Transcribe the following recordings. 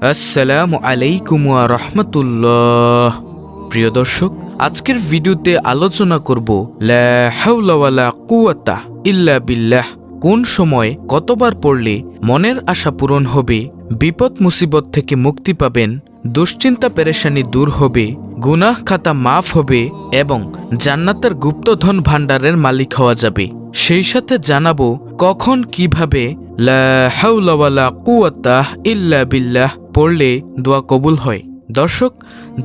আসসালামু আলাইকুম ওয়া রাহমাতুল্লাহ। প্রিয় দর্শক, আজকের ভিডিওতে আলোচনা করব লা হাওলা ওয়ালা কুওয়াতা ইল্লা বিল্লাহ। কোন সময় কতবার পড়লে মনের আশা পূরণ হবে, বিপদ মুসিবত থেকে মুক্তি পাবেন, দুশ্চিন্তা পেরেশানি দূর হবে, গুনাহ খাতা মাফ হবে এবং জান্নাতের গুপ্তধন ভাণ্ডারের মালিক হওয়া যাবে। সেই সাথে জানাবো কখন কিভাবে লা হাওলা ওয়ালা কুওয়াতা ইল্লা বিল্লাহ পড়লে দোয়া কবুল হয়। দর্শক,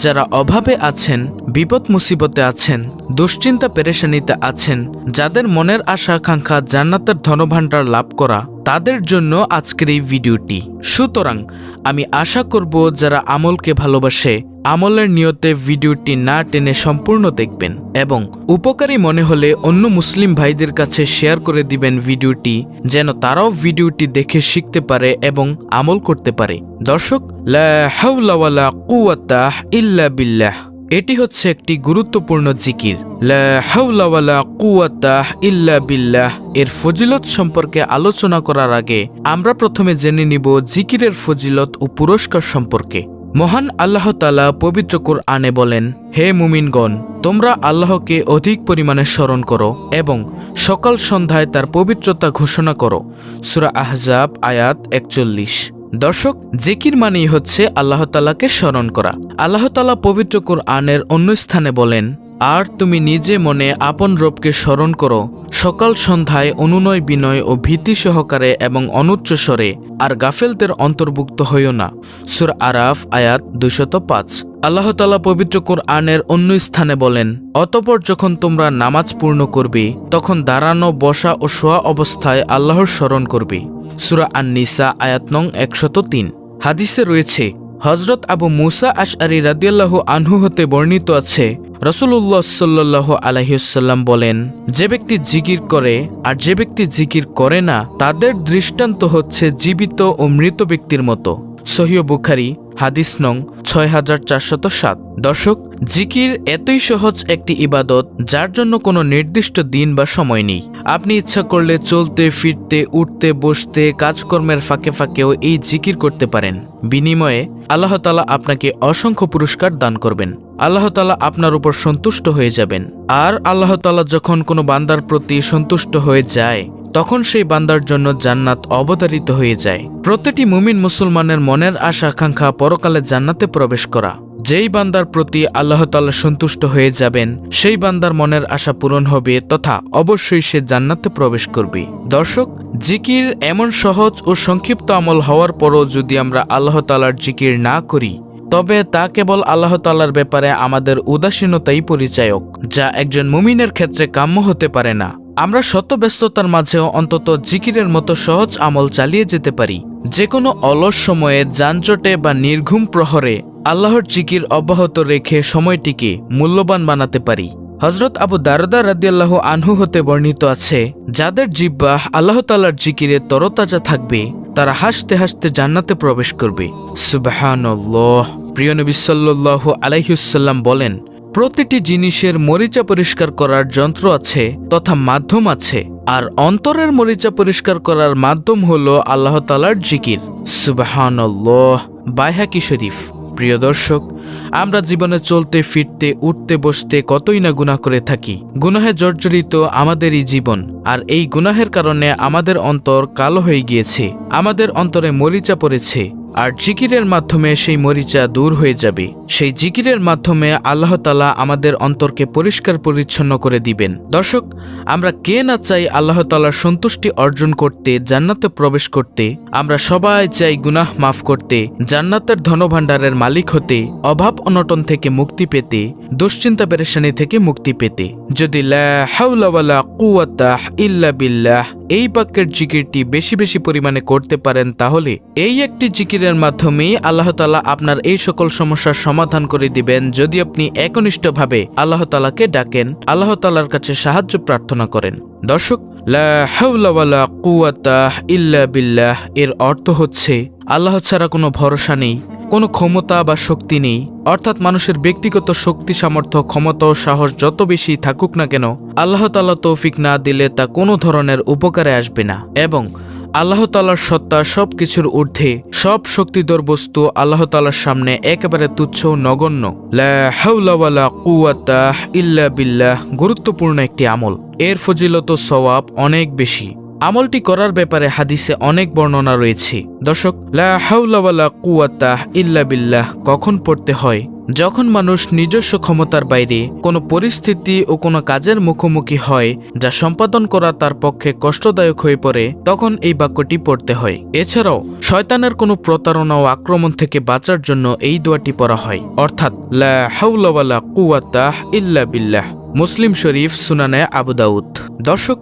যারা অভাবে আছেন, বিপদ মুসিবতে আছেন, দুশ্চিন্তা পেরেশানিতে আছেন, যাদের মনের আশা আকাঙ্ক্ষা জান্নাতের ধনভাণ্ডার লাভ করা, তাদের জন্য আজকের এই ভিডিওটি। সুতরাং আমি আশা করব যারা আমলকে ভালোবাসে, আমলের নিয়তে ভিডিওটি না টেনে সম্পূর্ণ দেখবেন এবং উপকারী মনে হলে অন্য মুসলিম ভাইদের কাছে শেয়ার করে দিবেন ভিডিওটি, যেন তারাও ভিডিওটি দেখে শিখতে পারে এবং আমল করতে পারে। দর্শক, লা হাওলা ওয়ালা কুওয়াতা ইল্লা বিল্লাহ এটি হচ্ছে একটি গুরুত্বপূর্ণ জিকির। লা হাওলা ওয়ালা কুওয়াতা ইল্লা বিল্লাহ এর ফজিলত সম্পর্কে আলোচনা করার আগে আমরা প্রথমে জেনে নিব জিকিরের ফজিলত ও পুরস্কার সম্পর্কে। মহান আল্লাহ তাআলা পবিত্র কুরআনে বলেন, হে মুমিনগণ, তোমরা আল্লাহকে অধিক পরিমাণে স্মরণ করো এবং সকাল সন্ধ্যায় তার পবিত্রতা ঘোষণা করো। সূরা আহজাব আয়াত 41। দর্শক, জিকির মানেই হচ্ছে আল্লাহ তাআলাকে স্মরণ করা। আল্লাহ তাআলা পবিত্র কুরআনের অন্য স্থানে বলেন, আর তুমি নিজে মনে আপন রবকে স্মরণ করো সকাল সন্ধ্যায় অনুনয় বিনয় ও ভীতি সহকারে এবং অনুচ্চ স্বরে, আর গাফেলদের অন্তর্ভুক্ত হইও না। সূরা আরাফ আয়াত 205। আল্লাহ তাআলা পবিত্র কুরআনের অন্য স্থানে বলেন, অতঃপর যখন তোমরা নামাজ পূর্ণ করবে তখন দাঁড়ানো, বসা ও শোয়া অবস্থায় আল্লাহর স্মরণ করবে। সূরা আন-নিসা আয়াত নং 103। হাদিসে রয়েছে, হযরত আবু মুসা আশআরী রাদিয়াল্লাহু আনহু হতে বর্ণিত আছে, রাসূলুল্লাহ সাল্লাল্লাহু আলাইহি ওয়াসাল্লাম বলেন, যে ব্যক্তি জিকির করে আর যে ব্যক্তি জিকির করে না, তাদের দৃষ্টান্ত হচ্ছে জীবিত ও মৃত ব্যক্তির মতো। সহিহ বুখারী হাদিস নং 6407। দর্শক, জিকির এতই সহজ একটি ইবাদত যার জন্য কোনো নির্দিষ্ট দিন বা সময় নেই। আপনি ইচ্ছা করলে চলতে ফিরতে, উঠতে বসতে, কাজকর্মের ফাঁকে ফাঁকেও এই জিকির করতে পারেন। বিনিময়ে আল্লাহ তাআলা আপনাকে অসংখ্য পুরস্কার দান করবেন। আল্লাহ তাআলা আপনার উপর সন্তুষ্ট হয়ে যাবেন। আর আল্লাহ তাআলা যখন কোনো বান্দার প্রতি সন্তুষ্ট হয়ে যায়, তখন সেই বান্দার জন্য জান্নাত অবধারিত হয়ে যায়। প্রতিটি মুমিন মুসলমানের মনের আশা আকাঙ্ক্ষা পরকালে জান্নাতে প্রবেশ করা। যেই বান্দার প্রতি আল্লাহ তাআলা সন্তুষ্ট হয়ে যাবেন, সেই বান্দার মনের আশা পূরণ হবে তথা অবশ্যই সে জান্নাতে প্রবেশ করবে। দর্শক, জিকির এমন সহজ ও সংক্ষিপ্ত আমল হওয়ার পরও যদি আমরা আল্লাহ তাআলার জিকির না করি, তবে তা কেবল আল্লাহ তাআলার ব্যাপারে আমাদের উদাসীনতাই পরিচায়ক, যা একজন মুমিনের ক্ষেত্রে কাম্য হতে পারে না। আমরা শত ব্যস্ততার মাঝেও অন্তত জিকিরের মতো সহজ আমল চালিয়ে যেতে পারি। যে কোনো অলস সময়ে, যানজটে বা নির্ঘুম প্রহরে আল্লাহর জিকির অব্যাহত রেখে সময়টিকে মূল্যবান বানাতে পারি। হযরত আবু দারদা রাদিয়াল্লাহু আনহু হতে বর্ণিত আছে, যাদের জিহ্বা আল্লাহ তাআলার জিকিরে তরতাজা থাকবে, তারা হাসতে হাসতে জান্নাতে প্রবেশ করবে। সুবহানাল্লাহ। প্রিয় নবী সাল্লাল্লাহু আলাইহি ওয়াসাল্লাম বলেন, প্রতিটি জিনিসের মরিচা পরিষ্কার করার যন্ত্র আছে তথা মাধ্যম আছে, আর অন্তরের মরিচা পরিষ্কার করার মাধ্যম হলো আল্লাহ তাআলার জিকির। সুবহানাল্লাহ। বাইহাকি শরীফ। প্রিয় দর্শক, আমরা জীবনে চলতে ফিরতে, উঠতে বসতে কতই না গুনাহ করে থাকি। গুনাহে জর্জরিত আমাদেরই জীবন, আর এই গুনাহের কারণে আমাদের অন্তর কালো হয়ে গিয়েছে, আমাদের অন্তরে মরিচা পড়েছে। আর জিকিরের মাধ্যমে সেই মরিচা দূর হয়ে যাবে। সেই জিকিরের মাধ্যমে আল্লাহ তাআলা আমাদের অন্তরকে পরিষ্কার পরিচ্ছন্ন করে দিবেন। দর্শক, আমরা কে না চাই আল্লাহ তাআলার সন্তুষ্টি অর্জন করতে, জান্নাতে প্রবেশ করতে। আমরা সবাই চাই গুনাহ মাফ করতে, জান্নাতের ধনভাণ্ডারের মালিক হতে, অভাব অনটন থেকে মুক্তি পেতে, দুশ্চিন্তা পেরেশানি থেকে মুক্তি পেতে। যদি লা হাওলা ওয়ালা কুওয়াতা ইল্লা বিল্লাহ এই বাক্যের জিকিরটি বেশি বেশি পরিমাণে করতে পারেন, তাহলে এই একটি জিকিরের মাধ্যমেই আল্লাহ তাআলা আপনার এই সকল সমস্যার সমাধান করে দিবেন, যদি আপনি একনিষ্ঠভাবে আল্লাহ তাআলাকে ডাকেন, আল্লাহ তাআলার কাছে সাহায্য প্রার্থনা করেন। দর্শক, লা হাওলা ওয়ালা কুওয়াতা ইল্লা বিল্লাহ এর অর্থ হচ্ছে আল্লাহ ছাড়া কোনো ভরসা নেই, কোনো ক্ষমতা বা শক্তি নেই। অর্থাৎ মানুষের ব্যক্তিগত শক্তি, সামর্থ্য, ক্ষমতা ও সাহস যত বেশি থাকুক না কেন, আল্লাহ তাআলা তৌফিক না দিলে তা কোনো ধরনের উপকারে আসবে না। এবং আল্লাহ তাআলার সত্তা সব কিছুর ঊর্ধ্বে, সব শক্তিধর বস্তু আল্লাহ তাআলার সামনে একেবারে তুচ্ছ ও নগণ্য। লা হাওলা ওয়ালা কুওয়াতা ইল্লা বিল্লাহ গুরুত্বপূর্ণ একটি আমল। এর ফজিলত ও সওয়াব অনেক বেশি। আমলটি করার ব্যাপারে হাদিসে অনেক বর্ণনা রয়েছে। দর্শক, লা হাওলা ওয়ালা কুওয়াতা ইল্লা বিল্লাহ কখন পড়তে হয়? যখন মানুষ নিজস্ব ক্ষমতার বাইরে কোনো পরিস্থিতি ও কোনো কাজের মুখোমুখি হয় যা সম্পাদন করা তার পক্ষে কষ্টদায়ক হয়ে পড়ে, তখন এই বাক্যটি পড়তে হয়। এছাড়াও শয়তানের কোনো প্রতারণা ও আক্রমণ থেকে বাঁচার জন্য এই দোয়াটি পড়া হয়, অর্থাৎ লা হাওলা ওয়ালা কুওয়াতা ইল্লা বিল্লাহ। মুসলিম শরীফ, সুনানে আবু দাউদ। দর্শক,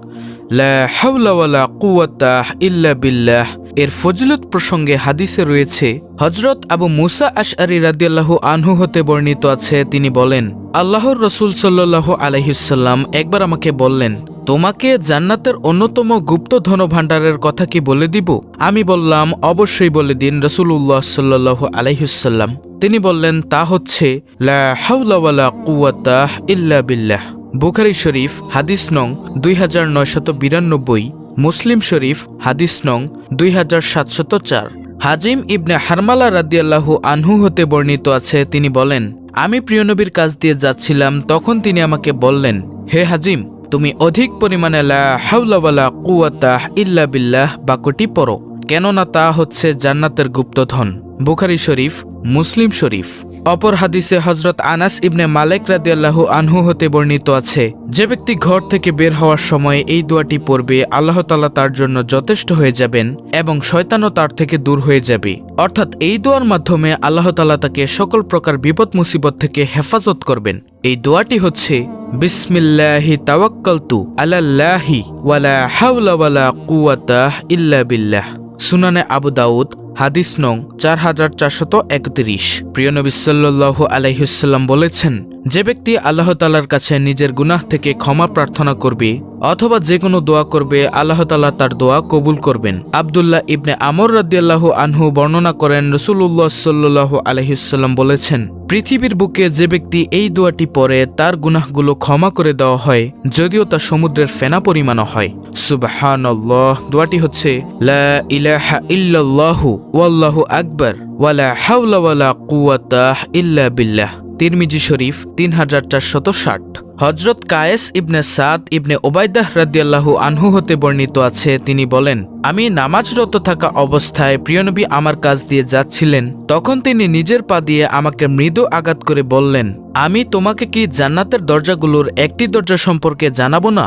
লা হাওলা ওয়ালা কুওয়াতা ইল্লা বিল্লাহ এর ফজিলত প্রসঙ্গে হাদিসে রয়েছে, হযরত আবু মুসা আশআরী রাদিয়াল্লাহু আনহু হতে বর্ণিত আছে, তিনি বলেন, আল্লাহর রাসূল সাল্লাল্লাহু আলাইহি ওয়াসাল্লাম একবার আমাকে বললেন, তোমাকে জান্নাতের অন্যতম গুপ্ত ধনভাণ্ডারের কথা কি বলে দিব? আমি বললাম, অবশ্যই বলে দিন রাসূলুল্লাহ সাল্লাল্লাহু আলাইহি ওয়াসাল্লাম। তিনি বললেন, তা হচ্ছে লা হাওলা ওয়ালা কুওয়াতা ইল্লা বিল্লাহ। বুখারী শরীফ, হাদিস নং 2992, মুসলিম শরীফ, হাদিস নং 2704। হাজিম ইবনে হারমালা রাদিয়াল্লাহু আনহু হতে বর্ণিত আছে, তিনি বলেন, আমি প্রিয় নবীর কাছ দিয়ে যাচ্ছিলাম, তখন তিনি আমাকে বললেন, হে হাজিম, তুমি অধিক পরিমাণে লা হাওলা ওয়ালা কুওয়াতা ইল্লা বিল্লাহ বাক্যটি পড়ো, কেননা তা হচ্ছে জান্নাতের গুপ্তধন। বুখারী শরীফ, মুসলিম শরীফ। অপর হাদিসে হযরত আনাস ইবনে মালিক রাদিয়াল্লাহু আনহু হতে বর্ণিত আছে, যে ব্যক্তি ঘর থেকে বের হওয়ার সময় এই দোয়াটি পড়বে, আল্লাহ তাআলা তার জন্য যথেষ্ট হয়ে যাবেন এবং শয়তানও তার থেকে দূর হয়ে যাবে। অর্থাৎ এই দোয়ার মাধ্যমে আল্লাহ তাআলা তাকে সকল প্রকার বিপদ মুসিবত থেকে হেফাজত করবেন। এই দোয়াটি হচ্ছে, বিসমিল্লাহি তাওয়াক্কালতু আলাল্লাহি ওয়ালা হাওলা ওয়ালা কুওয়াতা ইল্লা বিল্লাহ। সুনানে আবু দাউদ, হাদিস নং 4431। প্রিয় নবী সাল্লাল্লাহু আলাইহি ওয়াসাল্লাম বলেছেন, যে ব্যক্তি আল্লাহ তাআলার কাছে নিজের গুনাহ থেকে ক্ষমা প্রার্থনা করবে অথবা যে কোনো দোয়া করবে, আল্লাহ তাআলা তার দোয়া কবুল করবেন। আব্দুল্লাহ ইবনে আমর রাদিয়াল্লাহু আনহু বর্ণনা করেন, রাসূলুল্লাহ সাল্লাল্লাহু আলাইহি ওয়াসাল্লাম বলেছেন, পৃথিবীর বুকে যে ব্যক্তি এই দোয়াটি পড়ে তার গুনাহগুলো ক্ষমা করে দেওয়া হয়, যদিও তা সমুদ্রের ফেনা পরিমাণও হয়। সুবহানাল্লাহ। দোয়াটি হচ্ছে, লা ইলাহা ইল্লাল্লাহু ওয়াল্লাহু আকবার ওয়ালা হাওলা ওয়ালা কুওয়াতা ইল্লা বিল্লাহ। তিরমিজি শরীফ, 3460। হযরত কায়েস ইবনে সাদ ইবনে ওবায়দাহ রাদিয়াল্লাহু আনহু হতে বর্ণিত আছে, তিনি বলেন, আমি নামাজরত থাকা অবস্থায় প্রিয়নবী আমার কাছ দিয়ে যাচ্ছিলেন, তখন তিনি নিজের পা দিয়ে আমাকে মৃদু আঘাত করে বললেন, আমি তোমাকে কি জান্নাতের দরজাগুলোর একটি দরজা সম্পর্কে জানাবো না?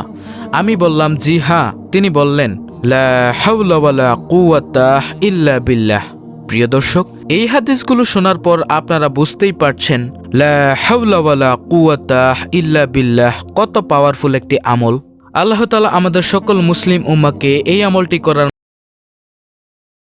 আমি বললাম, জি হ্যাঁ। তিনি বললেন, লা হাওলা ওয়ালা কুওয়াতা ইল্লা বিল্লাহ। প্রিয় দর্শক, এই হাদিসগুলো শোনার পর আপনারা বুঝতেই পারছেন লা হাওলা ওয়ালা কুওয়াতা ইল্লা বিল্লাহ কত পাওয়ারফুল একটি আমল। আল্লাহ তাআলা আমাদের সকল মুসলিম উম্মাহকে এই আমলটি করার